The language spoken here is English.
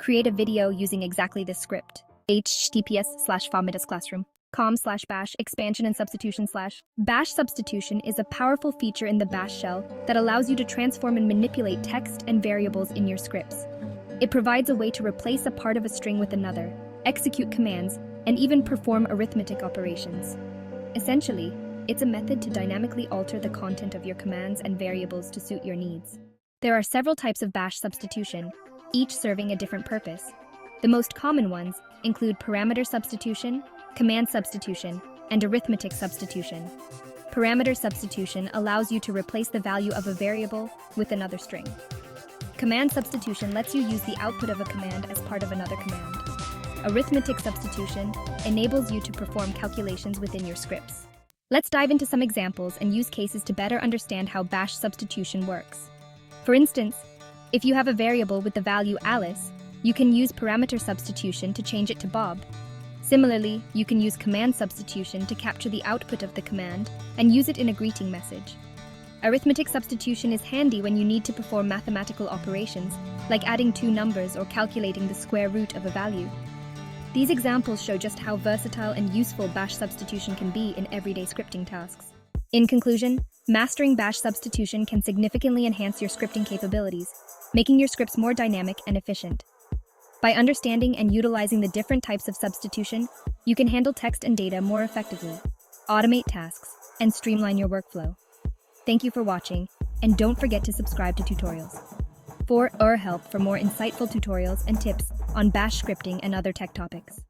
Create a video using exactly this script. https://famidasclassroom.com/bash expansion and substitution / bash substitution is a powerful feature in the bash shell that allows you to transform and manipulate text and variables in your scripts. It provides a way to replace a part of a string with another, execute commands, and even perform arithmetic operations. Essentially, it's a method to dynamically alter the content of your commands and variables to suit your needs. There are several types of bash substitution, each serving a different purpose. The most common ones include parameter substitution, command substitution, and arithmetic substitution. Parameter substitution allows you to replace the value of a variable with another string. Command substitution lets you use the output of a command as part of another command. Arithmetic substitution enables you to perform calculations within your scripts. Let's dive into some examples and use cases to better understand how bash substitution works. For instance, if you have a variable with the value Alice, you can use parameter substitution to change it to Bob. Similarly, you can use command substitution to capture the output of the command and use it in a greeting message. Arithmetic substitution is handy when you need to perform mathematical operations, like adding two numbers or calculating the square root of a value. These examples show just how versatile and useful bash substitution can be in everyday scripting tasks. In conclusion, mastering bash substitution can significantly enhance your scripting capabilities, making your scripts more dynamic and efficient. By understanding and utilizing the different types of substitution, you can handle text and data more effectively, automate tasks, and streamline your workflow. Thank you for watching, and don't forget to subscribe to tutorials for more insightful tutorials and tips on bash scripting and other tech topics.